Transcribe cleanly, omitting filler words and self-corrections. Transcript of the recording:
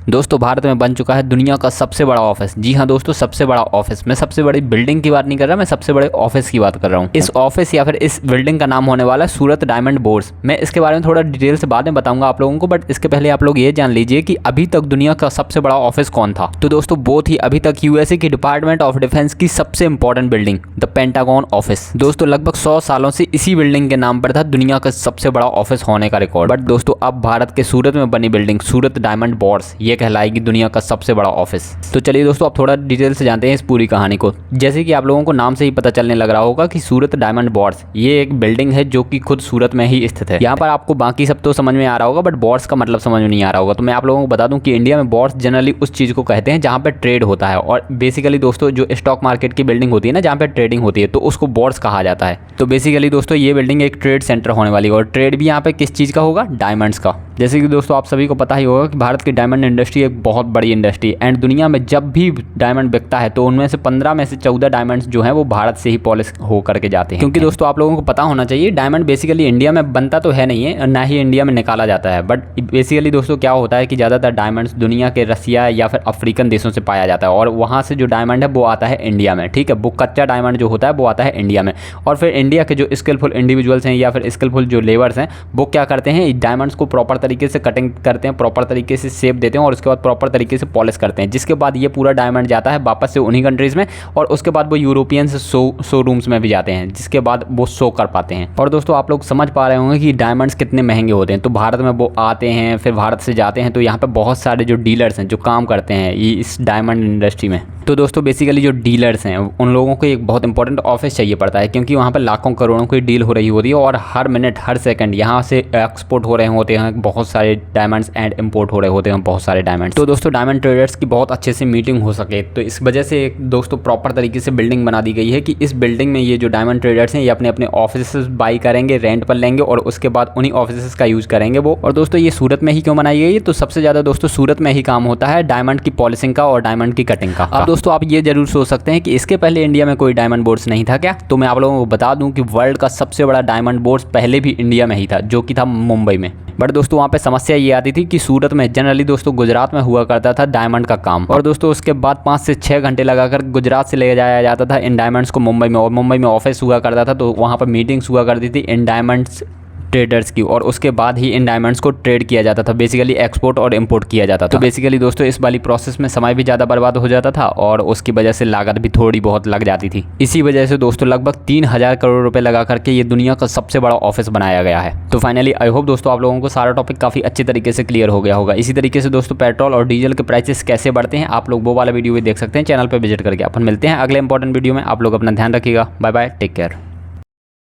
दोस्तों भारत में बन चुका है दुनिया का सबसे बड़ा ऑफिस। जी हाँ दोस्तों, सबसे बड़ा ऑफिस। मैं सबसे बड़ी बिल्डिंग की बात नहीं कर रहा, मैं सबसे बड़े ऑफिस की बात कर रहा हूँ। इस ऑफिस या फिर इस बिल्डिंग का नाम होने वाला है सूरत डायमंड बोर्ड्स। मैं इसके बारे में थोड़ा डिटेल से बाद में बताऊंगा आप लोगों को, बट इसके पहले आप लोग ये जान लीजिए कि अभी तक दुनिया का सबसे बड़ा ऑफिस कौन था। तो दोस्तों वो थी अभी तक यूएसए की डिपार्टमेंट ऑफ डिफेंस की सबसे important building, the pentagon office. दोस्तों लगभग 100 सालों से इसी बिल्डिंग के नाम पर था दुनिया का सबसे बड़ा ऑफिस होने का रिकॉर्ड। बट दोस्तों अब भारत के सूरत में बनी बिल्डिंग सूरत डायमंड बोर्ड्स ये कहलाएगी दुनिया का सबसे बड़ा ऑफिस। तो चलिए दोस्तों अब थोड़ा डिटेल से जानते हैं इस पूरी कहानी को। जैसे कि आप लोगों को नाम से ही पता चलने लग रहा होगा कि सूरत डायमंड बोर्ड्स ये एक बिल्डिंग है जो कि खुद सूरत में ही स्थित है। यहाँ पर आपको बाकी सब तो समझ में आ रहा होगा, बट बोर्ड्स का मतलब समझ में नहीं आ रहा होगा। तो मैं आप लोगों को बता दूं कि इंडिया में बोर्ड्स जनरली उस चीज़ को कहते हैं जहाँ पर ट्रेड होता है, और बेसिकली दोस्तों जो स्टॉक मार्केट की बिल्डिंग होती है ना, जहाँ पर ट्रेडिंग होती है, तो उसको बोर्ड्स कहा जाता है। तो बेसिकली दोस्तों ये बिल्डिंग एक ट्रेड सेंटर होने वाली है, और ट्रेड भी यहाँ पे किस चीज़ का होगा? डायमंड्स का। जैसे कि दोस्तों आप सभी को पता ही होगा कि भारत की डायमंड इंडस्ट्री एक बहुत बड़ी इंडस्ट्री है, एंड दुनिया में जब भी डायमंड बिकता है तो उनमें से 15 में से 14 डायमंड्स जो हैं वो भारत से ही पॉलिश हो करके जाते हैं। क्योंकि दोस्तों आप लोगों को पता होना चाहिए डायमंड बेसिकली इंडिया में बनता तो है नहीं है, और ना ही इंडिया में निकाला जाता है। बट बेसिकली दोस्तों क्या होता है कि ज़्यादातर डायमंड्स दुनिया के रसिया या फिर अफ्रीकन देशों से पाया जाता है, और वहाँ से जो डायमंड है वो आता है इंडिया में। ठीक है, वो कच्चा डायमंड जो होता है वो आता है इंडिया में, और फिर इंडिया के जो स्किलफुल इंडिविजुअल्स हैं या फिर स्किलफुल जो लेबर्स हैं वो क्या करते हैं, डायमंड्स को प्रॉपर तरीके से कटिंग करते हैं, प्रॉपर तरीके से शेप देते हैं, और उसके बाद प्रॉपर तरीके से पॉलिश करते हैं, जिसके बाद ये पूरा डायमंड जाता है वापस से उन्हीं कंट्रीज में, और उसके बाद वो यूरोपियन शोरूम्स में भी जाते हैं, जिसके बाद वो शो कर पाते हैं। और दोस्तों आप लोग समझ पा रहे होंगे कि डायमंड्स कितने महंगे होते हैं। तो भारत में वो आते हैं, फिर भारत से जाते हैं, तो यहाँ पे बहुत सारे जो डीलर्स हैं जो काम करते हैं ये इस डायमंड इंडस्ट्री में। तो दोस्तों बेसिकली जो डीलर्स हैं उन लोगों को एक बहुत इंपॉर्टेंट ऑफिस चाहिए पड़ता है, क्योंकि वहाँ पर लाखों करोड़ों की डील हो रही होती है, और हर मिनट हर सेकंड यहाँ से एक्सपोर्ट हो रहे होते हैं बहुत सारे डायमंड्स, एंड इंपोर्ट हो रहे होते हैं बहुत सारे डायमंड्स। तो दोस्तों डायमंड ट्रेडर्स की बहुत अच्छे से मीटिंग हो सके, तो इस वजह से एक दोस्तों प्रॉपर तरीके से बिल्डिंग बना दी गई है कि इस बिल्डिंग में ये जो डायमंड ट्रेडर्स हैं ये अपने अपने ऑफिस बाई करेंगे, रेंट पर लेंगे, और उसके बाद उन्हीं ऑफिस का यूज करेंगे वो। और दोस्तों ये सूरत में ही क्यों बनाई गई है? तो सबसे ज़्यादा दोस्तों सूरत में ही काम होता है डायमंड की पॉलिशिंग का और डायमंड की कटिंग का। अब दोस्तों आप ये जरूर सोच सकते हैं कि इसके पहले इंडिया में कोई डायमंड बोर्ड्स नहीं था क्या? तो मैं आप लोगों को बता दूं कि वर्ल्ड का सबसे बड़ा डायमंड बोर्ड्स पहले भी इंडिया में ही था, जो कि था मुंबई में। बट दोस्तों वहाँ पे समस्या ये आती थी कि सूरत में जनरली दोस्तों गुजरात में हुआ करता था डायमंड का काम, और दोस्तों उसके बाद 5 से 6 घंटे लगाकर गुजरात से ले जाया जाता था इन डायमंड्स को मुंबई में, और मुंबई में ऑफिस हुआ करता था, तो वहाँ पर मीटिंग्स हुआ करती थी इन डायमंड्स ट्रेडर्स की, और उसके बाद ही इन डायमंड्स को ट्रेड किया जाता था, बेसिकली एक्सपोर्ट और इंपोर्ट किया जाता था। तो बेसिकली दोस्तों इस वाली प्रोसेस में समय भी ज़्यादा बर्बाद हो जाता था, और उसकी वजह से लागत भी थोड़ी बहुत लग जाती थी। इसी वजह से दोस्तों लगभग 3000 करोड़ रुपए लगा करके ये दुनिया का सबसे बड़ा ऑफिस बनाया गया है। तो फाइनली आई होप दोस्तों आप लोगों को सारा टॉपिक काफ़ी अच्छे तरीके से क्लियर हो गया होगा। इसी तरीके से दोस्तों पेट्रोल और डीजल के प्राइसेस कैसे बढ़ते हैं आप लोग वो वाला वीडियो भी देख सकते हैं चैनल पर विजिट करके। अपन मिलते हैं अगले इंपॉर्टेंट वीडियो में। आप लोग अपना ध्यान रखिएगा। Bye bye, take care.